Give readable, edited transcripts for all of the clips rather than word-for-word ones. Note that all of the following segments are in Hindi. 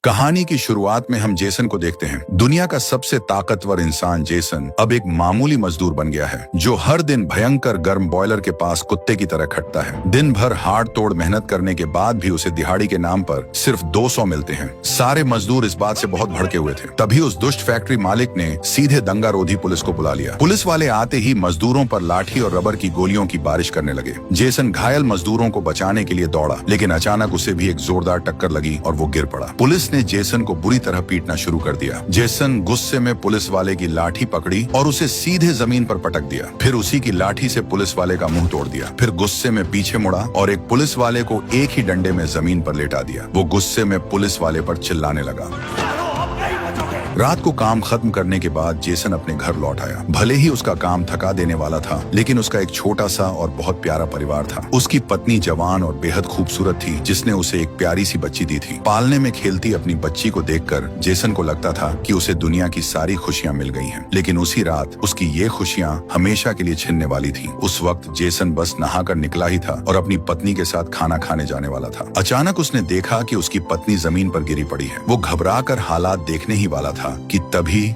कहानी की शुरुआत में हम जेसन को देखते हैं। दुनिया का सबसे ताकतवर इंसान जेसन अब एक मामूली मजदूर बन गया है, जो हर दिन भयंकर गर्म बॉयलर के पास कुत्ते की तरह खटता है। दिन भर हाड़ तोड़ मेहनत करने के बाद भी उसे दिहाड़ी के नाम पर सिर्फ 200 मिलते हैं। सारे मजदूर इस बात से बहुत भड़के हुए थे। तभी उस दुष्ट फैक्ट्री मालिक ने सीधे दंगारोधी पुलिस को बुला लिया। पुलिस वाले आते ही मजदूरों पर लाठी और रबर की गोलियों की बारिश करने लगे। जेसन घायल मजदूरों को बचाने के लिए दौड़ा, लेकिन अचानक उसे भी एक जोरदार टक्कर लगी और वो गिर पड़ा। पुलिस ने जेसन को बुरी तरह पीटना शुरू कर दिया। जेसन गुस्से में पुलिस वाले की लाठी पकड़ी और उसे सीधे जमीन पर पटक दिया। फिर उसी की लाठी से पुलिस वाले का मुंह तोड़ दिया। फिर गुस्से में पीछे मुड़ा और एक पुलिस वाले को एक ही डंडे में जमीन पर लेटा दिया। वो गुस्से में पुलिस वाले पर चिल्लाने लगा। रात को काम खत्म करने के बाद जेसन अपने घर लौट आया। भले ही उसका काम थका देने वाला था, लेकिन उसका एक छोटा सा और बहुत प्यारा परिवार था। उसकी पत्नी जवान और बेहद खूबसूरत थी, जिसने उसे एक प्यारी सी बच्ची दी थी। पालने में खेलती अपनी बच्ची को देखकर जेसन को लगता था कि उसे दुनिया की सारी खुशियां मिल गई हैं। लेकिन उसी रात उसकी ये खुशियां हमेशा के लिए छिनने वाली थी। उस वक्त जेसन बस नहाकर निकला ही था और अपनी पत्नी के साथ खाना खाने जाने वाला था। अचानक उसने देखा कि उसकी पत्नी जमीन पर गिरी पड़ी है। वो घबरा कर हालात देखने ही वाला था कि तभी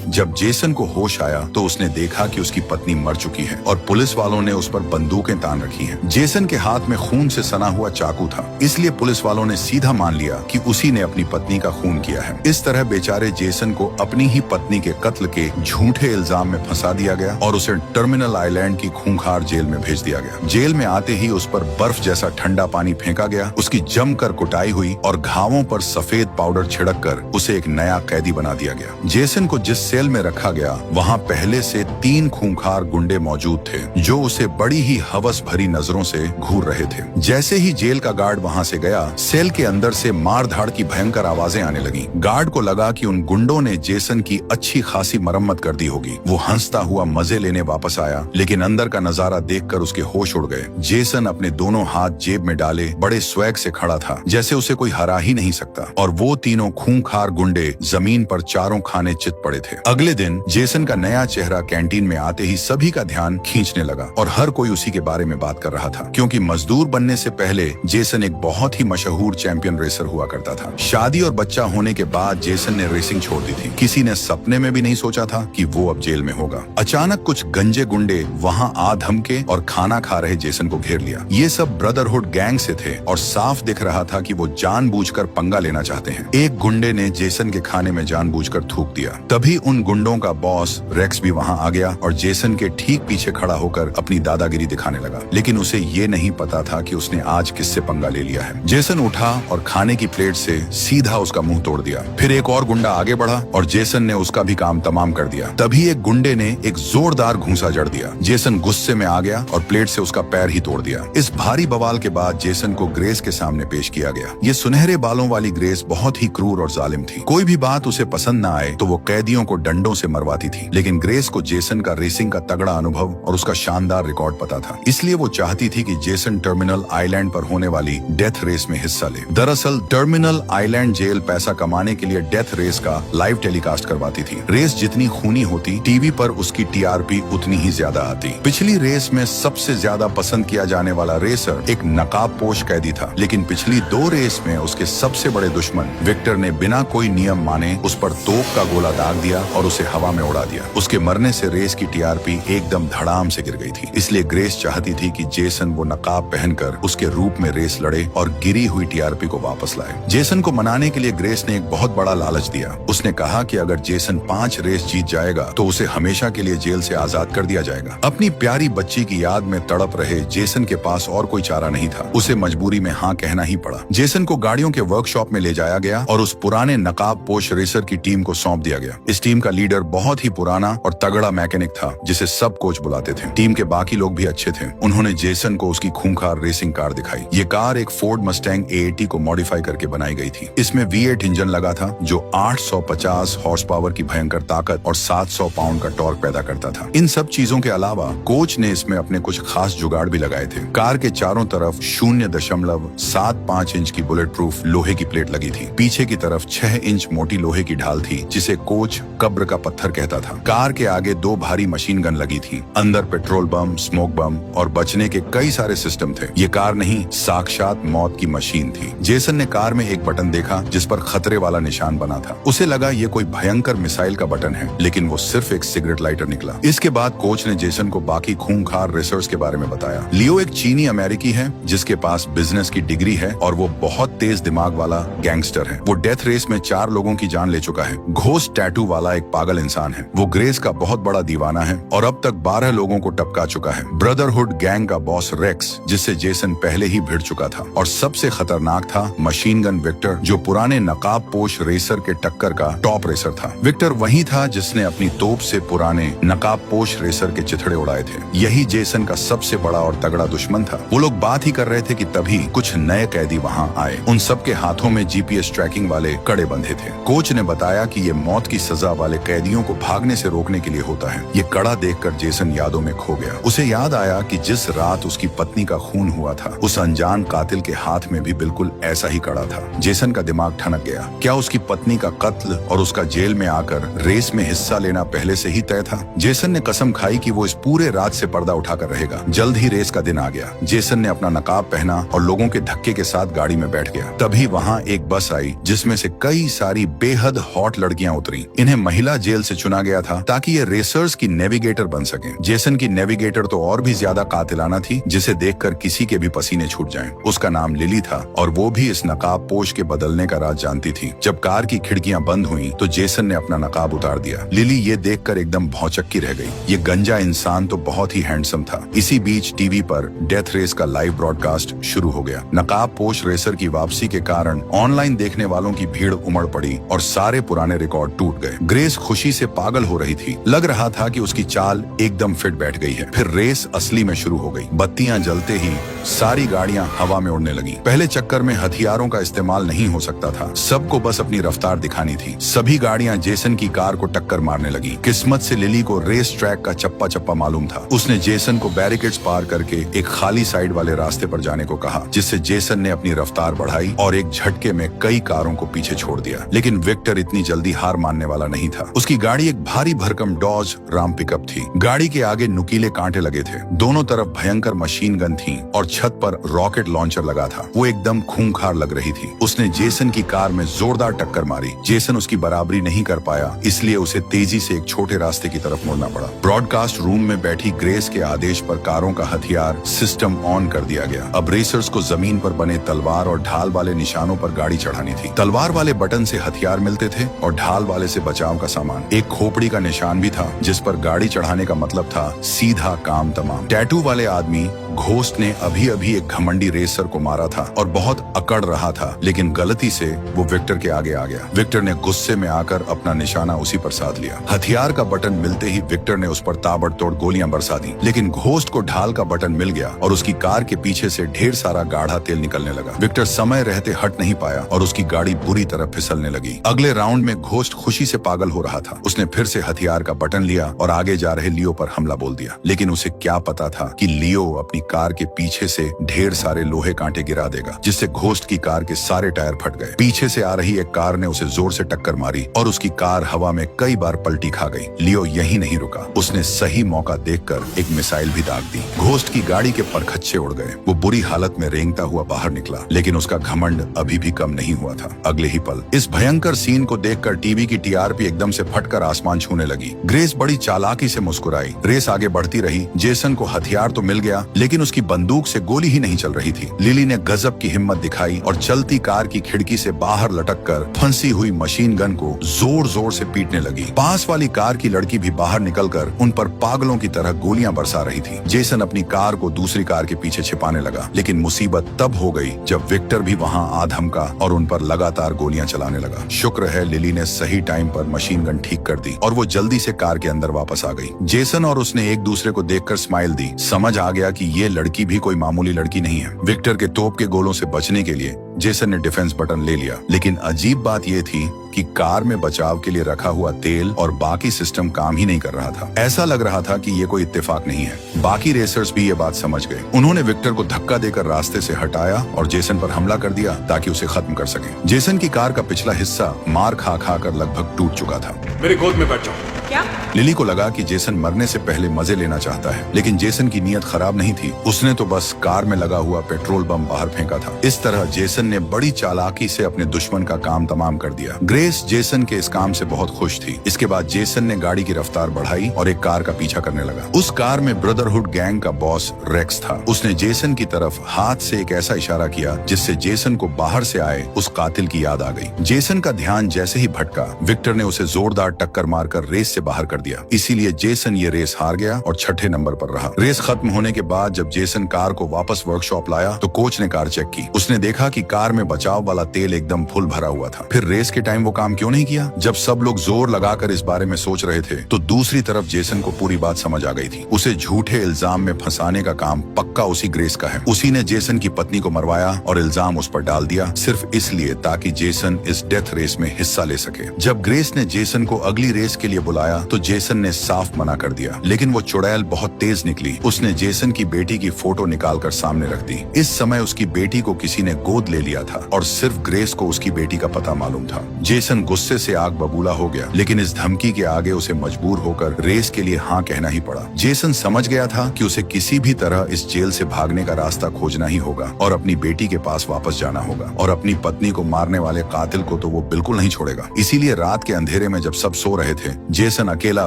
जब जेसन को होश आया तो उसने देखा कि उसकी पत्नी मर चुकी है और पुलिस वालों ने उस पर बंदूकें तान रखी हैं। जेसन के हाथ में खून से सना हुआ चाकू था, इसलिए पुलिस वालों ने सीधा मान लिया कि उसी ने अपनी पत्नी का खून किया है। इस तरह बेचारे जेसन को अपनी ही पत्नी के कत्ल के झूठे इल्जाम में फंसा दिया गया और उसे टर्मिनल आइलैंड की खूंखार जेल में भेज दिया गया। जेल में आते ही उस पर बर्फ जैसा ठंडा पानी फेंका गया। उसकी जमकर कुटाई हुई और घावों पर सफेद पाउडर छिड़क कर उसे एक नया कैदी बना दिया गया। जेसन को जिस सेल में रखा गया, वहां पहले से 3 खूंखार गुंडे मौजूद थे, जो उसे बड़ी ही हवस भरी नजरों से घूर रहे थे। जैसे ही जेल का गार्ड वहां से गया, सेल के अंदर से मार धाड़ की भयंकर आवाजें आने लगी। गार्ड को लगा कि उन गुंडों ने जेसन की अच्छी खासी मरम्मत कर दी होगी। वो हंसता हुआ मजे लेने वापस आया, लेकिन अंदर का नजारा देखकर उसके होश उड़ गए। जेसन अपने दोनों हाथ जेब में डाले बड़े स्वैग से खड़ा था, जैसे उसे कोई हरा ही नहीं सकता। और वो तीनों खूंखार गुंडे जमीन पर चारों खाने चित पड़े थे। अगले दिन जेसन का नया चेहरा कैंटीन में आते ही सभी का ध्यान खींचने लगा और हर कोई उसी के बारे में बात कर रहा था, क्योंकि मजदूर बनने से पहले जेसन एक बहुत ही मशहूर चैंपियन रेसर हुआ करता था। शादी और बच्चा होने के बाद जेसन ने रेसिंग छोड़ दी थी। किसी ने सपने में भी नहीं सोचा था कि वो अब जेल में होगा। अचानक कुछ गंजे गुंडे वहां आ धमके और खाना खा रहे जेसन को घेर लिया। ये सब ब्रदरहुड गैंग से थे और साफ दिख रहा था कि वो जानबूझकर पंगा लेना चाहते हैं। एक गुंडे ने जेसन के खाने में जानबूझकर थूक दिया। तभी उन गुंडों का बॉस रेक्स भी वहां आ गया और जेसन के ठीक पीछे खड़ा होकर अपनी दादागिरी दिखाने लगा। लेकिन उसे ये नहीं पता था कि उसने आज किससे पंगा ले लिया है। जेसन उठा और खाने की प्लेट से सीधा उसका मुंह तोड़ दिया। फिर एक और गुंडा आगे बढ़ा और जेसन ने उसका भी काम तमाम कर दिया। तभी एक गुंडे ने एक जोरदार घूंसा जड़ दिया। जेसन गुस्से में आ गया और प्लेट से उसका पैर ही तोड़ दिया। इस भारी बवाल के बाद जेसन को ग्रेस के सामने पेश किया गया। ये सुनहरे बालों वाली ग्रेस बहुत ही क्रूर और जालिम थी। कोई भी बात उसे पसंद न आए तो वो कैदियों को डंडों से मरवाती थी। लेकिन ग्रेस को जेसन का रेसिंग का तगड़ा अनुभव और उसका शानदार रिकॉर्ड पता था, इसलिए वो चाहती थी कि जेसन टर्मिनल आइलैंड पर होने वाली डेथ रेस में हिस्सा ले। दरअसल टर्मिनल आइलैंड जेल पैसा कमाने के लिए डेथ रेस का लाइव टेलीकास्ट करवाती थी। रेस जितनी खूनी होती, टीवी पर उसकी टीआरपी उतनी ही ज्यादा आती। पिछली रेस में सबसे ज्यादा पसंद किया जाने वाला रेसर एक नकाबपोश कैदी था, लेकिन पिछली 2 रेस में उसके सबसे बड़े दुश्मन विक्टर ने बिना कोई नियम माने उस पर तोप का गोला दाग दिया और उसे हवा में उड़ा दिया। उसके मरने से रेस की टीआरपी एकदम धड़ाम से गिर गई थी। इसलिए ग्रेस चाहती थी कि जेसन वो नकाब पहनकर उसके रूप में रेस लड़े और गिरी हुई टीआरपी को वापस लाए। जेसन को मनाने के लिए ग्रेस ने एक बहुत बड़ा लालच दिया। उसने कहा कि अगर जेसन 5 रेस जीत जाएगा तो उसे हमेशा के लिए जेल से आजाद कर दिया जाएगा। अपनी प्यारी बच्ची की याद में तड़प रहे जेसन के पास और कोई चारा नहीं था। उसे मजबूरी में हाँ कहना ही पड़ा। जेसन को गाड़ियों के वर्कशॉप में ले जाया गया और उस पुराने नकाबपोश रेसर की टीम को सौंप दिया गया। इस टीम का लीडर बहुत ही पुराना और तगड़ा मैकेनिक था, जिसे सब कोच बुलाते थे। टीम के बाकी लोग भी अच्छे थे। उन्होंने जेसन को उसकी खूंखार रेसिंग कार दिखाई। ये कार एक फोर्ड मस्टैंग AAT को मॉडिफाई करके बनाई गई थी। इसमें V8 इंजन लगा था, जो 850 हॉर्स पावर की भयंकर ताकत और 700 पाउंड का टॉर्क पैदा करता था। इन सब चीजों के अलावा कोच ने इसमें अपने कुछ खास जुगाड़ भी लगाए थे। कार के चारों तरफ 0.75 इंच की बुलेट प्रूफ लोहे की प्लेट लगी थी। पीछे की तरफ 6 इंच मोटी लोहे की ढाल थी, जिसे कोच कब्र का पत्थर कहता था। कार के आगे 2 भारी मशीन गन लगी थी। अंदर पेट्रोल बम, स्मोक बम और बचने के कई सारे सिस्टम थे। ये कार नहीं, साक्षात मौत की मशीन थी। जेसन ने कार में एक बटन देखा जिस पर खतरे वाला निशान बना था। उसे लगा ये कोई भयंकर मिसाइल का बटन है, लेकिन वो सिर्फ एक सिगरेट लाइटर निकला। इसके बाद कोच ने जेसन को बाकी खूंखार रेसर्स के बारे में बताया। लियो एक चीनी अमेरिकी है जिसके पास बिजनेस की डिग्री है और वो बहुत तेज दिमाग वाला गैंगस्टर है। वो डेथ रेस में 4 लोगों की जान ले चुका है। घोस्ट टैटू वाला एक पागल इंसान है। वो ग्रेस का बहुत बड़ा दीवाना है और अब तक 12 लोगों को टपका चुका है। ब्रदरहुड गैंग का बॉस रेक्स, जिससे जेसन पहले ही भिड़ चुका था। और सबसे खतरनाक था मशीन गन विक्टर, जो पुराने नकाब पोश रेसर के टक्कर का टॉप रेसर था। विक्टर वही था जिसने अपनी तोप से पुराने नकाब पोश रेसर के चिथड़े उड़ाए थे। यही जेसन का सबसे बड़ा और तगड़ा दुश्मन था। वो लोग बात ही कर रहे थे कि तभी कुछ नए कैदी वहाँ आए। उन सबके हाथों में जीपीएस ट्रैकिंग वाले कड़े बंधे थे। कोच ने बताया कि ये मौत की सजा वाले कैदियों को भागने से रोकने के लिए होता है। ये कड़ा देखकर जेसन यादों में खो गया। उसे याद आया कि जिस रात उसकी पत्नी का खून हुआ था, उस अनजान कातिल के हाथ में भी बिल्कुल ऐसा ही कड़ा था। जेसन का दिमाग ठनक गया। क्या उसकी पत्नी का कत्ल और उसका जेल में आकर रेस में हिस्सा लेना पहले से ही तय था? जेसन ने कसम खाई कि वो इस पूरे रात से पर्दा उठाकर रहेगा। जल्द ही रेस का दिन आ गया। जेसन ने अपना नकाब पहना और लोगों के धक्के के साथ गाड़ी में बैठ गया। तभी वहाँ एक बस आई जिसमें से कई सारी बेहद हॉट लड़कियां उतरी। इन्हें महिला जेल से चुना गया था ताकि ये रेसर्स की नेविगेटर बन सके। जेसन की नेविगेटर तो और भी ज्यादा कातिलाना थी, जिसे देखकर किसी के भी पसीने छूट जाएं। उसका नाम लिली था और वो भी इस नकाब पोश के बदलने का राज जानती थी। जब कार की खिड़कियां बंद हुई तो जेसन ने अपना नकाब उतार दिया। लिली ये देखकर एकदम भौचक्की रह गई। ये गंजा इंसान तो बहुत ही हैंडसम था। इसी बीच टीवी पर डेथ रेस का लाइव ब्रॉडकास्ट शुरू हो गया। नकाब पोश रेसर की वापसी के कारण ऑनलाइन देखने वालों की भीड़ उमड़ पड़ी और सारे पुराने रिकॉर्ड टूट गए। ग्रेस खुशी से पागल हो रही थी। लग रहा था कि उसकी चाल एकदम फिट बैठ गई है। फिर रेस असली में शुरू हो गई। बत्तियां जलते ही सारी गाड़ियां हवा में उड़ने लगी। पहले चक्कर में हथियारों का इस्तेमाल नहीं हो सकता था। सबको बस अपनी रफ्तार दिखानी थी। सभी गाड़ियां जेसन की कार को टक्कर मारने लगी। किस्मत से लिली को रेस ट्रैक का चप्पा चप्पा मालूम था। उसने जेसन को बैरिकेड्स पार करके एक खाली साइड वाले रास्ते पर जाने को कहा, जिससे जेसन ने अपनी रफ्तार बढ़ाई और एक झटके में कई कारों को पीछे छोड़ दिया। लेकिन विक्टर इतनी जल्दी हार मानने वाला नहीं था। उसकी गाड़ी एक भारी भरकम डॉज राम पिकअप थी। गाड़ी के आगे नुकीले कांटे लगे थे। दोनों तरफ भयंकर मशीन गन थी और छत पर रॉकेट लॉन्चर लगा था। वो एकदम खूंखार लग रही थी। उसने जेसन की कार में जोरदार टक्कर मारी। जेसन उसकी बराबरी नहीं कर पाया, इसलिए उसे तेजी से एक छोटे रास्ते की तरफ मुड़ना पड़ा। ब्रॉडकास्ट रूम में बैठी ग्रेस के आदेश पर कारों का हथियार सिस्टम ऑन कर दिया गया। अब रेसर्स को जमीन पर बने तलवार और ढाल वाले निशानों पर गाड़ी चढ़ानी थी। तलवार वाले बटन से हथियार मिलते थे और ढाल वाले से बचाव का सामान। एक खोपड़ी का निशान भी था जिस पर गाड़ी चढ़ाने का मतलब था सीधा काम तमाम। टैटू वाले आदमी घोस्ट ने अभी अभी एक घमंडी रेसर को मारा था और बहुत अकड़ रहा था, लेकिन गलती से वो विक्टर के आगे आ गया। विक्टर ने गुस्से में आकर अपना निशाना उसी पर साध लिया। हथियार का बटन मिलते ही विक्टर ने उस पर ताबड़तोड़ गोलियां बरसा दी, लेकिन घोस्ट को ढाल का बटन मिल गया और उसकी कार के पीछे से ढेर सारा गाढ़ा तेल निकलने लगा। विक्टर समय रहते हट नहीं पाया और उसकी गाड़ी बुरी तरह फिसलने लगी। अगले राउंड में घोस्ट खुशी से पागल हो रहा था। उसने फिर से हथियार का बटन लिया और आगे जा रहे लियो पर हमला बोल दिया, लेकिन उसे क्या पता था कि लियो अपनी कार के पीछे से ढेर सारे लोहे कांटे गिरा देगा, जिससे घोस्ट की कार के सारे टायर फट गए। पीछे से आ रही एक कार ने उसे जोर से टक्कर मारी और उसकी कार हवा में कई बार पलटी खा गई। लियो यहीं नहीं रुका। उसने सही मौका देखकर एक मिसाइल भी दाग दी। घोस्ट की गाड़ी के परखच्चे उड़ गए। वो बुरी हालत में रेंगता हुआ बाहर निकला, लेकिन उसका घमंड अभी भी कम नहीं हुआ था। अगले ही पल इस भयंकर सीन को देखकर टीवी की टीआरपी एकदम से फटकर आसमान छूने लगी। ग्रेस बड़ी चालाकी से मुस्कुराई। रेस आगे बढ़ती रही। जेसन को हथियार तो मिल गया, लेकिन उसकी बंदूक से गोली ही नहीं चल रही थी। लिली ने गजब की हिम्मत दिखाई और चलती कार की खिड़की से बाहर लटककर फंसी हुई मशीन गन को जोर जोर से पीटने लगी। पास वाली कार की लड़की भी बाहर निकलकर उन पर पागलों की तरह गोलियां बरसा रही थी। जेसन अपनी कार को दूसरी कार के पीछे छिपाने लगा, लेकिन मुसीबत तब हो गई जब विक्टर भी वहां आ धमका और उन पर लगातार गोलियां चलाने लगा। शुक्र है लिली ने सही टाइम पर मशीन गन ठीक कर दी और वो जल्दी से कार के अंदर वापस आ गई। जेसन और उसने एक दूसरे को देखकर स्माइल दी। समझ आ गया कि ये लड़की भी कोई मामूली लड़की नहीं है। विक्टर के तोप के गोलों से बचने के लिए जेसन ने डिफेंस बटन ले लिया, लेकिन अजीब बात यह थी कि कि कार में बचाव के लिए रखा हुआ तेल और बाकी सिस्टम काम ही नहीं कर रहा था। ऐसा लग रहा था कि ये कोई इत्तेफाक नहीं है। बाकी रेसर्स भी ये बात समझ गए। उन्होंने विक्टर को धक्का देकर रास्ते से हटाया और जेसन पर हमला कर दिया ताकि उसे खत्म कर सके। जेसन की कार का पिछला हिस्सा मार खा खा कर लगभग टूट चुका था। मेरे गोद में बैठ जाओ। क्या? लिली को लगा कि जेसन मरने से पहले मजे लेना चाहता है, लेकिन जेसन की नीयत खराब नहीं थी। उसने तो बस कार में लगा हुआ पेट्रोल बम बाहर फेंका था। इस तरह जेसन ने बड़ी चालाकी से अपने दुश्मन का काम तमाम कर दिया। ग्रेस जेसन के इस काम से बहुत खुश थी। इसके बाद जेसन ने गाड़ी की रफ्तार बढ़ाई और एक कार का पीछा करने लगा। उस कार में ब्रदरहुड गैंग का बॉस रेक्स था। उसने जेसन की तरफ हाथ से एक ऐसा इशारा किया जिससे जेसन को बाहर से आए उस कातिल की याद आ गई। जेसन का ध्यान जैसे ही भटका, विक्टर ने उसे जोरदार टक्कर मारकर रेस से बाहर कर दिया। इसीलिए जेसन ये रेस हार गया और छठे नंबर पर रहा। रेस खत्म होने के बाद जब जेसन कार को वापस वर्कशॉप लाया तो कोच ने कार चेक की। उसने देखा कि कार में बचाव वाला तेल एकदम फुल भरा हुआ था। फिर रेस के टाइम वो काम क्यों नहीं किया? जब सब लोग जोर लगाकर इस बारे में सोच रहे थे तो दूसरी तरफ जेसन को पूरी बात समझ आ गई थी। उसे झूठे इल्जाम में फंसाने का काम पक्का उसी ग्रेस का है। उसी ने जेसन की पत्नी को मरवाया और इल्जाम उस पर डाल दिया, सिर्फ इसलिए ताकि जेसन इस डेथ रेस में हिस्सा ले सके। जब ग्रेस ने जेसन को अगली रेस के लिए बुलाया तो जेसन ने साफ मना कर दिया, लेकिन वो चुड़ैल बहुत तेज निकली। उसने जेसन की बेटी की फोटो निकालकर सामने रख दी। इस समय उसकी बेटी को किसी ने गोद ले लिया था और सिर्फ ग्रेस को उसकी बेटी का पता मालूम था। जेसन गुस्से से आग बबूला हो गया, लेकिन इस धमकी के आगे उसे मजबूर होकर रेस के लिए हाँ कहना ही पड़ा। जेसन समझ गया था कि उसे किसी भी तरह इस जेल से भागने का रास्ता खोजना ही होगा और अपनी बेटी के पास वापस जाना होगा, और अपनी पत्नी को मारने वाले कातिल को तो वो बिल्कुल नहीं छोड़ेगा। इसीलिए रात के अंधेरे में जब सब सो रहे थे, जेसन अकेला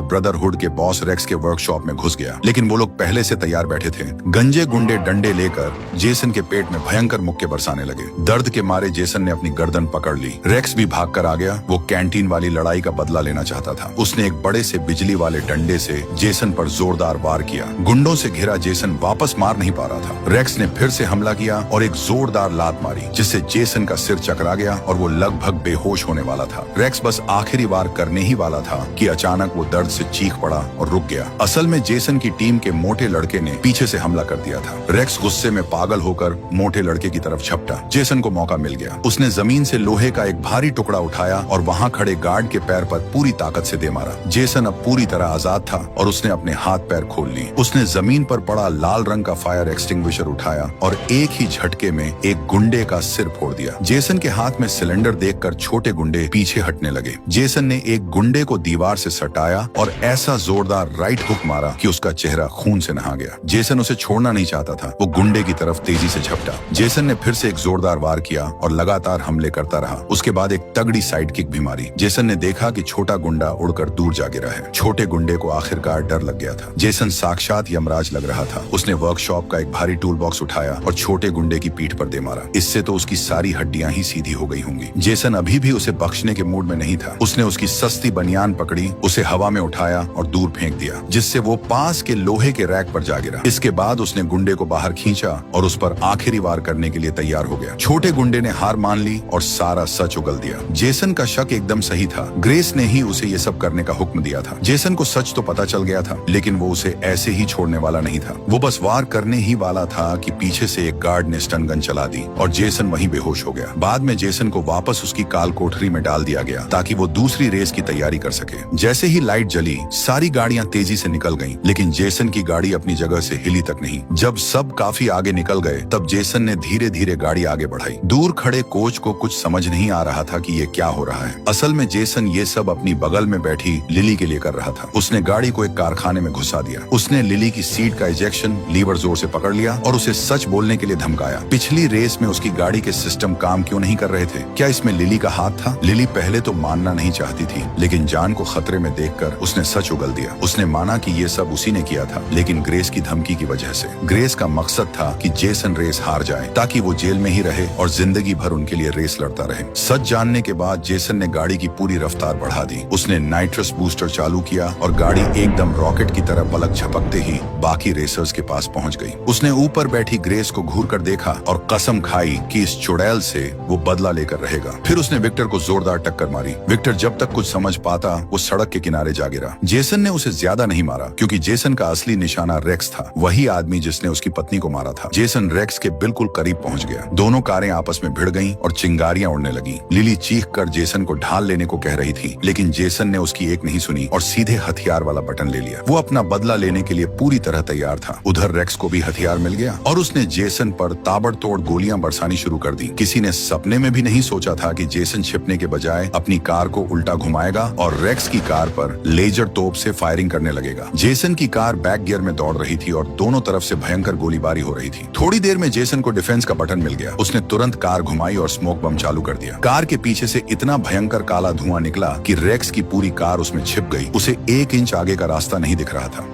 ब्रदरहुड के बॉस रेक्स के वर्कशॉप में घुस गया। लेकिन वो लोग पहले से तैयार बैठे थे। गंजे गुंडे डंडे लेकर जेसन के पेट में भयंकर मुक्के बरसाने लगे। दर्द के मारे जेसन ने अपनी गर्दन पकड़ ली। रेक्स भी भाग कर आ गया। वो कैंटीन वाली लड़ाई का बदला लेना चाहता था। उसने एक बड़े से बिजली वाले डंडे से जेसन पर जोरदार वार किया। गुंडों से घिरा जेसन वापस मार नहीं पा रहा था। रेक्स ने फिर से हमला किया और एक जोरदार लात मारी, जिससे जेसन का सिर चकरा गया और वो लगभग बेहोश होने वाला था। रेक्स बस आखिरी वार करने ही वाला था कि अचानक वो दर्द से चीख पड़ा और रुक गया। असल में जेसन की टीम के मोटे लड़के ने पीछे से हमला कर दिया था। रेक्स गुस्से में पागल होकर मोटे लड़के की तरफ झपटा। जेसन को मौका मिल गया। उसने जमीन से लोहे का एक भारी टुकड़ा उठाया और वहां खड़े गार्ड के पैर पर पूरी ताकत से दे मारा। जेसन अब पूरी तरह आजाद था और उसने अपने हाथ पैर खोल लिए। उसने जमीन पर पड़ा लाल रंग का फायर एक्सटिंग्विशर उठाया और एक ही झटके में एक गुंडे का सिर फोड़ दिया। जेसन के हाथ में सिलेंडर देखकर छोटे गुंडे पीछे हटने लगे। जेसन ने एक गुंडे को दीवार से सटाया और ऐसा जोरदार राइट हुक मारा कि उसका चेहरा खून से नहा गया। जेसन उसे छोड़ना नहीं चाहता था। वो गुंडे की तरफ तेजी से झपटा। जेसन ने फिर से एक जोरदार वार किया और लगातार हमले करता रहा। उसके बाद एक तगड़ी साइड किक भी मारी। जेसन ने देखा कि छोटा गुंडा उड़कर दूर जा गिरा है। छोटे गुंडे को आखिरकार डर लग गया था। जेसन साक्षात यमराज लग रहा था। उसने वर्कशॉप का एक भारी टूल बॉक्स उठाया और छोटे गुंडे की पीठ पर दे मारा। इससे तो उसकी सारी हड्डियां ही सीधी हो गई होंगी। जेसन अभी भी उसे बख्शने के मूड में नहीं था। उसने उसकी सस्ती बनियान पकड़ी, उसे हवा में उठाया और दूर फेंक दिया, जिससे वो पास के लोहे के रैक पर जा गिरा। इसके बाद उसने गुंडे को बाहर खींचा और उस पर आखिरी वार करने के लिए तैयार हो गया। छोटे गुंडे ने हार मान ली और सारा सच उगल दिया। जेसन का शक एकदम सही था। ग्रेस ने ही उसे ये सब करने का हुक्म दिया था। जेसन को सच तो पता चल गया था, लेकिन वो उसे ऐसे ही छोड़ने वाला नहीं था। वो बस वार करने ही वाला था कि पीछे से एक गार्ड ने स्टन गन चला दी और जेसन वहीं बेहोश हो गया। बाद में जेसन को वापस उसकी काल कोठरी में डाल दिया गया ताकि वो दूसरी रेस की तैयारी कर सके। जैसे ही लाइट जली, सारी गाड़ियां तेजी से निकल गईं, लेकिन जेसन की गाड़ी अपनी जगह से हिली तक नहीं। जब सब काफी आगे निकल गए, तब जेसन ने धीरे धीरे गाड़ी आगे बढ़ाई। दूर खड़े कोच को कुछ समझ नहीं आ रहा था कि ये क्या हो रहा है। असल में जेसन ये सब अपनी बगल में बैठी लिली के लिए कर रहा था। उसने गाड़ी को एक कारखाने में घुसा दिया। उसने लिली की सीट का इजेक्शन लीवर जोर से पकड़ लिया और उसे सच बोलने के लिए धमकाया। पिछली रेस में उसकी गाड़ी के सिस्टम काम क्यों नहीं कर रहे थे? क्या इसमें लिली का हाथ था? लिली पहले तो मानना नहीं चाहती थी, लेकिन जान को खतरे में देखकर उसने सच उगल दिया। उसने माना कि ये सब उसी ने किया था, लेकिन ग्रेस की धमकी की वजह से। ग्रेस का मकसद था कि जेसन रेस हार जाए ताकि वो जेल में ही रहे और जिंदगी भर उनके लिए रेस लड़ता रहे। सच जानने के बाद जेसन ने गाड़ी की पूरी रफ्तार बढ़ा दी। उसने नाइट्रस बूस्टर चालू किया और गाड़ी एकदम रॉकेट की तरह पलक झपकते ही बाकी रेसर्स के पास पहुंच गई। उसने ऊपर बैठी ग्रेस को घूर कर देखा और कसम खाई कि इस चुड़ैल से वो बदला लेकर रहेगा। फिर उसने विक्टर को जोरदार टक्कर मारी। विक्टर जब तक कुछ समझ पाता वो सड़क के किनारे जा गिरा। जेसन ने उसे ज्यादा नहीं मारा क्योंकि जेसन का असली निशाना रेक्स था, वही आदमी जिसने उसकी पत्नी को मारा था। जेसन रेक्स के बिल्कुल करीब पहुंच गया। दोनों कारें आपस में भिड़ गईं और चिंगारियां उड़ने लगीं। लिली चीखकर जेसन को ढाल लेने को कह रही थी, लेकिन जेसन ने उसकी एक नहीं सुनी और सीधे हथियार वाला बटन ले लिया। वो अपना बदला लेने के लिए पूरी तरह तैयार था। उधर रेक्स को भी हथियार मिल गया और उसने जेसन पर ताबड़तोड़ गोलियां बरसानी शुरू कर दी। किसी ने सपने में भी नहीं सोचा था कि जेसन छिपने के बजाय अपनी कार को उल्टा घुमाएगा और रेक्स की कार पर लेजर तोप से फायरिंग करने लगेगा। जेसन की कार बैक गियर में दौड़ रही थी और दोनों तरफ से भयंकर गोलीबारी हो रही थी। थोड़ी देर में जेसन को डिफेंस का बटन मिल गया। उसने तुरंत कार घुमाई और स्मोक बम चालू कर दिया। कार के पीछे से इतना भयंकर काला धुआं निकला कि रेक्स की पूरी कार उसमें छिप गई। उसे 1 इंच आगे का रास्ता नहीं दिख रहा था।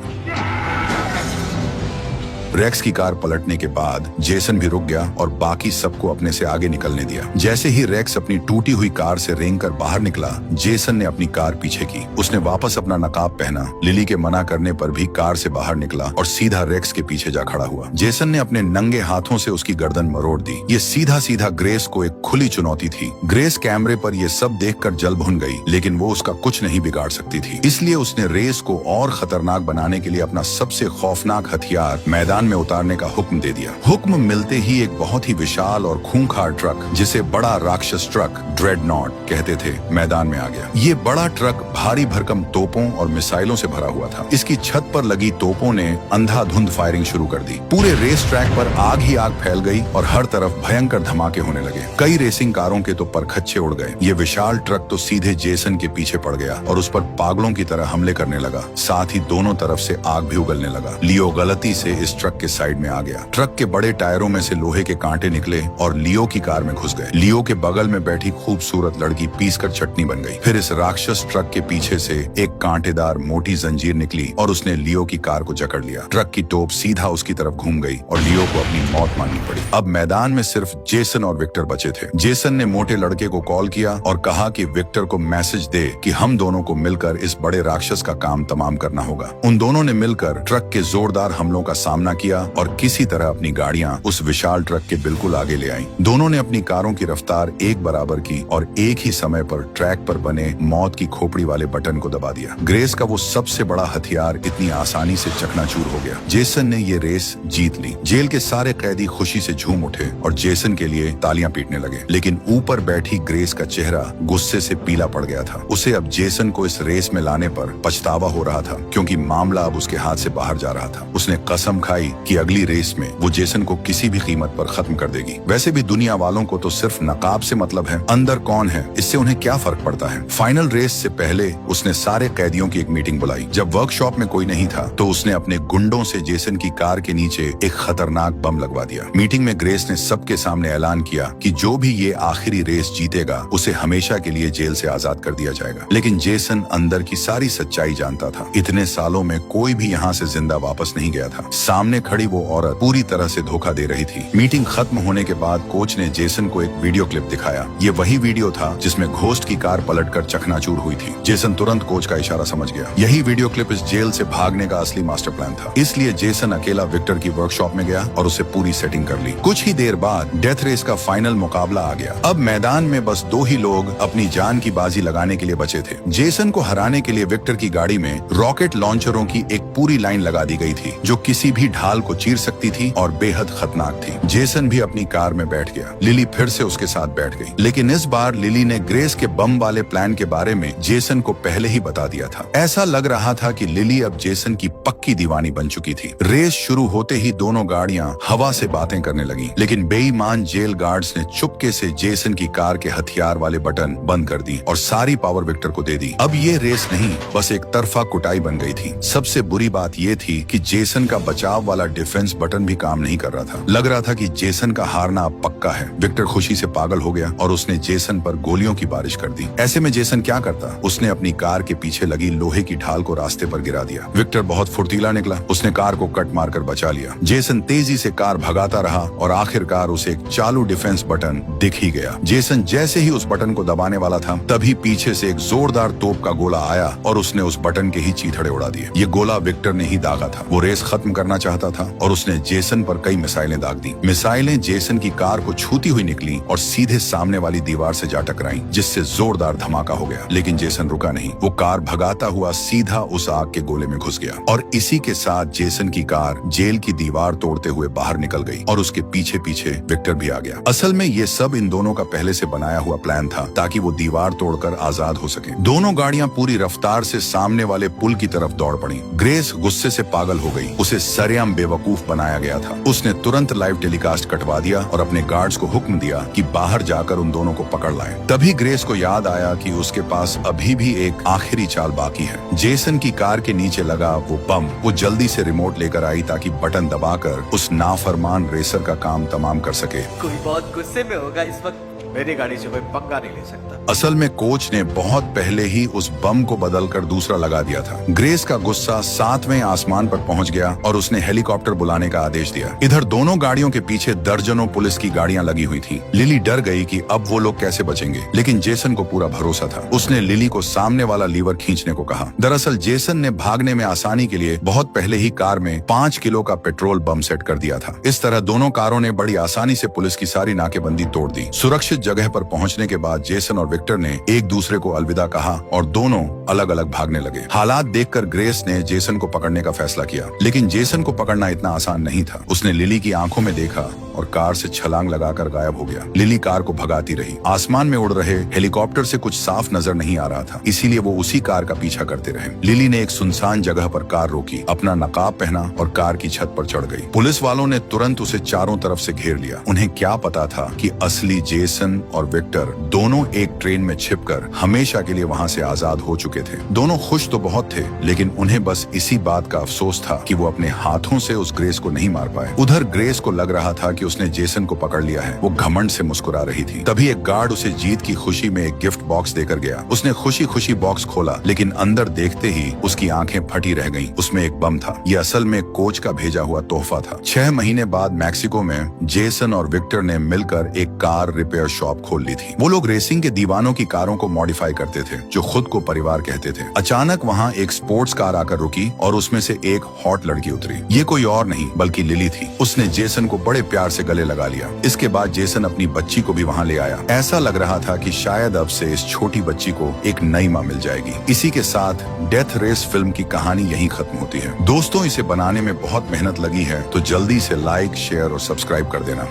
रेक्स की कार पलटने के बाद जेसन भी रुक गया और बाकी सबको अपने से आगे निकलने दिया। जैसे ही रेक्स अपनी टूटी हुई कार से रेंगकर बाहर निकला, जेसन ने अपनी कार पीछे की। उसने वापस अपना नकाब पहना, लिली के मना करने पर भी कार से बाहर निकला और सीधा रेक्स के पीछे जा खड़ा हुआ। जेसन ने अपने नंगे हाथों से उसकी गर्दन मरोड़ दी। ये सीधा सीधा ग्रेस को एक खुली चुनौती थी। ग्रेस कैमरे पर यह सब देखकर जल भुन गई, लेकिन वो उसका कुछ नहीं बिगाड़ सकती थी। इसलिए उसने रेस को और खतरनाक बनाने के लिए अपना सबसे खौफनाक हथियार मैदान में उतारने का हुक्म दे दिया। हुक्म मिलते ही एक बहुत ही विशाल और खूंखार ट्रक, जिसे बड़ा राक्षस ट्रक ड्रेडनॉट कहते थे, मैदान में आ गया। ये बड़ा ट्रक भारी भरकम तोपों और मिसाइलों से भरा हुआ था। इसकी छत पर लगी तोपों ने अंधाधुंध फायरिंग शुरू कर दी। पूरे रेस ट्रैक पर आग ही आग फैल गई और हर तरफ भयंकर धमाके होने लगे। कई रेसिंग कारों के तो परखच्चे उड़ गए। ये विशाल ट्रक तो सीधे जेसन के पीछे पड़ गया और उस पर पागलों की तरह हमले करने लगा। साथ ही दोनों तरफ से आग भी उगलने लगा। लियो गलती से इस ट्रक के साइड में आ गया। ट्रक के बड़े टायरों में से लोहे के कांटे निकले और लियो की कार में घुस गए। लियो के बगल में बैठी खूबसूरत लड़की पीसकर चटनी बन गई। फिर इस राक्षस ट्रक के पीछे से एक कांटेदार मोटी जंजीर निकली और उसने लियो की कार को जकड़ लिया। ट्रक की टोप सीधा उसकी तरफ घूम गई और लियो को अपनी मौत माननी पड़ी। अब मैदान में सिर्फ जेसन और विक्टर बचे थे। जेसन ने मोटे लड़के को कॉल किया और कहा कि विक्टर को मैसेज दे कि हम दोनों को मिलकर इस बड़े राक्षस का काम तमाम करना होगा। उन दोनों ने मिलकर ट्रक के जोरदार हमलों का सामना किया और किसी तरह अपनी गाड़ियां उस विशाल ट्रक के बिल्कुल आगे ले आईं। दोनों ने अपनी कारों की रफ्तार एक बराबर की और एक ही समय पर ट्रैक पर बने मौत की खोपड़ी वाले बटन को दबा दिया। ग्रेस का वो सबसे बड़ा हथियार इतनी आसानी से चकनाचूर हो गया। जेसन ने ये रेस जीत ली। जेल के सारे कैदी खुशी से झूम उठे और जेसन के लिए तालियां पीटने लगे, लेकिन ऊपर बैठी ग्रेस का चेहरा गुस्से से पीला पड़ गया था। उसे अब जेसन को इस रेस में लाने पर पछतावा हो रहा था, क्योंकि मामला अब उसके हाथ से बाहर जा रहा था। उसने कसम खाई कि अगली रेस में वो जेसन को किसी भी कीमत पर खत्म कर देगी। वैसे भी दुनिया वालों को तो सिर्फ नकाब से मतलब है, अंदर कौन है इससे उन्हें क्या फर्क पड़ता है। फाइनल रेस से पहले उसने सारे कैदियों की एक मीटिंग बुलाई। जब वर्कशॉप में कोई नहीं था तो उसने अपने गुंडों से जेसन की कार के नीचे एक खतरनाक बम लगवा दिया। मीटिंग में ग्रेस ने सबके सामने ऐलान किया कि जो भी ये आखिरी रेस जीतेगा उसे हमेशा के लिए जेल से आजाद कर दिया जाएगा। लेकिन जेसन अंदर की सारी सच्चाई जानता था। इतने सालों में कोई भी यहाँ से जिंदा वापस नहीं गया था। सामने खड़ी वो औरत पूरी तरह से धोखा दे रही थी। मीटिंग खत्म होने के बाद कोच ने जेसन को एक वीडियो क्लिप दिखाया। ये वही वीडियो था जिसमें घोस्ट की कार पलटकर चकनाचूर हुई थी। जेसन तुरंत कोच का इशारा समझ गया। यही वीडियो क्लिप इस जेल से भागने का असली मास्टर प्लान था। इसलिए जेसन अकेला विक्टर की वर्कशॉप में गया और उसे पूरी सेटिंग कर ली। कुछ ही देर बाद डेथ रेस का फाइनल मुकाबला आ गया। अब मैदान में बस 2 ही लोग अपनी जान की बाजी लगाने के लिए बचे थे। जेसन को हराने के लिए विक्टर की गाड़ी में रॉकेट लॉन्चरों की एक पूरी लाइन लगा दी गई थी, जो किसी भी ढाल को चीर सकती थी और बेहद खतरनाक थी। जेसन भी अपनी कार में बैठ गया। लिली फिर से उसके साथ बैठ गई, लेकिन इस बार लिली ने ग्रेस के बम वाले प्लान के बारे में जेसन को पहले ही बता दिया था। ऐसा लग रहा था कि लिली अब जेसन की पक्की दीवानी बन चुकी थी। रेस शुरू होते ही दोनों गाड़ियां हवा से बातें करने लगी, लेकिन बेईमान जेल गार्ड्स ने चुपके से जेसन की कार के हथियार वाले बटन बंद कर दी और सारी पावर विक्टर को दे दी। अब ये रेस नहीं, बस एक तरफा कुटाई बन गई थी। सबसे बुरी बात ये थी कि जेसन का बचाव वाला डिफेंस बटन भी काम नहीं कर रहा था। लग रहा था कि जेसन का हारना अब पक्का है। विक्टर खुशी से पागल हो गया और उसने जेसन पर गोलियों की बारिश कर दी। ऐसे में जेसन क्या करता? उसने अपनी कार के पीछे लगी लोहे की ढाल को रास्ते पर गिरा दिया। विक्टर बहुत फुर्तीला निकला। उसने कार को कट मारकर बचा लिया। जेसन तेजी से कार भगाता रहा और आखिरकार उसे एक चालू डिफेंस बटन दिख ही गया। जेसन जैसे ही उस बटन को दबाने वाला था, तभी पीछे से एक जोरदार तोप का गोला आया और उसने उस बटन के ही चीथड़े उड़ा दिए। ये गोला विक्टर ने ही दागा था। वो रेस खत्म करना चाहता करता था और उसने जेसन पर कई मिसाइलें दाग दी। मिसाइलें जेसन की कार को छूती हुई निकली और सीधे सामने वाली दीवार से जा टकराई, जिससे जोरदार धमाका हो गया। लेकिन जेसन रुका नहीं। वो कार भगाता हुआ सीधा उस आग के गोले में घुस गया और इसी के साथ जेसन की कार जेल की दीवार तोड़ते हुए बाहर निकल गई और उसके पीछे पीछे विक्टर भी आ गया। असल में ये सब इन दोनों का पहले से बनाया हुआ प्लान था ताकि वो दीवार तोड़कर आजाद हो सके। दोनों गाड़ियां पूरी रफ्तार से सामने वाले पुल की तरफ दौड़ पड़ी। ग्रेस गुस्से से पागल हो गई। उसे सरेआम बेवकूफ बनाया गया था। उसने तुरंत लाइव टेलीकास्ट कटवा दिया और अपने गार्ड्स को हुक्म दिया कि बाहर जाकर उन दोनों को पकड़ लाएं। तभी ग्रेस को याद आया कि उसके पास अभी भी एक आखिरी चाल बाकी है। जेसन की कार के नीचे लगा वो बम। वो जल्दी से रिमोट लेकर आई ताकि बटन दबाकर उस नाफरमान रेसर का काम तमाम कर सके। कोई बहुत गुस्से में होगा इस वक्त। मेरी गाड़ी से कोई पंगा नहीं ले सकता। असल में कोच ने बहुत पहले ही उस बम को बदलकर दूसरा लगा दिया था। ग्रेस का गुस्सा 7वें आसमान पर पहुंच गया और उसने हेलीकॉप्टर बुलाने का आदेश दिया। इधर दोनों गाड़ियों के पीछे दर्जनों पुलिस की गाड़ियां लगी हुई थी। लिली डर गई कि अब वो लोग कैसे बचेंगे, लेकिन जेसन को पूरा भरोसा था। उसने लिली को सामने वाला लीवर खींचने को कहा। दरअसल जेसन ने भागने में आसानी के लिए बहुत पहले ही कार में 5 किलो का पेट्रोल बम सेट कर दिया था। इस तरह दोनों कारों ने बड़ी आसानी से पुलिस की सारी नाकेबंदी तोड़ दी। सुरक्षित जगह पर पहुंचने के बाद जेसन और विक्टर ने एक दूसरे को अलविदा कहा और दोनों अलग अलग भागने लगे। हालात देखकर ग्रेस ने जेसन को पकड़ने का फैसला किया, लेकिन जेसन को पकड़ना इतना आसान नहीं था। उसने लिली की आंखों में देखा और कार से छलांग लगाकर गायब हो गया। लिली कार को भगाती रही। आसमान में उड़ रहे हेलीकॉप्टर से कुछ साफ नजर नहीं आ रहा था, इसीलिए वो उसी कार का पीछा करते रहे। लिली ने एक सुनसान जगह पर कार रोकी, अपना नकाब पहना और कार की छत पर चढ़ गई। पुलिस वालों ने तुरंत उसे चारों तरफ से घेर लिया। उन्हें क्या पता था कि असली जेसन और विक्टर दोनों एक ट्रेन में छिपकर हमेशा के लिए वहां से आजाद हो चुके थे। दोनों खुश तो बहुत थे, लेकिन उन्हें बस इसी बात का अफसोस था कि वो अपने हाथों से उस ग्रेस को नहीं मार पाए। उधर ग्रेस को लग रहा था कि उसने जेसन को पकड़ लिया है। वो घमंड से मुस्कुरा रही थी। तभी एक गार्ड उसे जीत की खुशी में एक गिफ्ट बॉक्स देकर गया। उसने खुशी खुशी बॉक्स खोला, लेकिन अंदर देखते ही उसकी आंखें फटी रह गईं। उसमें एक बम था। ये असल में कोच का भेजा हुआ तोहफा था। 6 महीने बाद मैक्सिको में जेसन और विक्टर ने मिलकर एक कार रिपेयर शॉप खोल ली थी। वो लोग रेसिंग के दीवानों की कारों को मॉडिफाई करते थे, जो खुद को परिवार कहते थे। अचानक वहाँ एक स्पोर्ट्स कार आकर रुकी और उसमें से एक हॉट लड़की उतरी। ये कोई और नहीं बल्कि लिली थी। उसने जेसन को बड़े प्यार से गले लगा लिया। इसके बाद जेसन अपनी बच्ची को भी वहाँ ले आया। ऐसा लग रहा था कि शायद अब से इस छोटी बच्ची को एक नई माँ मिल जाएगी। इसी के साथ डेथ रेस फिल्म की कहानी यहीं खत्म होती है। दोस्तों, इसे बनाने में बहुत मेहनत लगी है, तो जल्दी से लाइक, शेयर और सब्सक्राइब कर देना।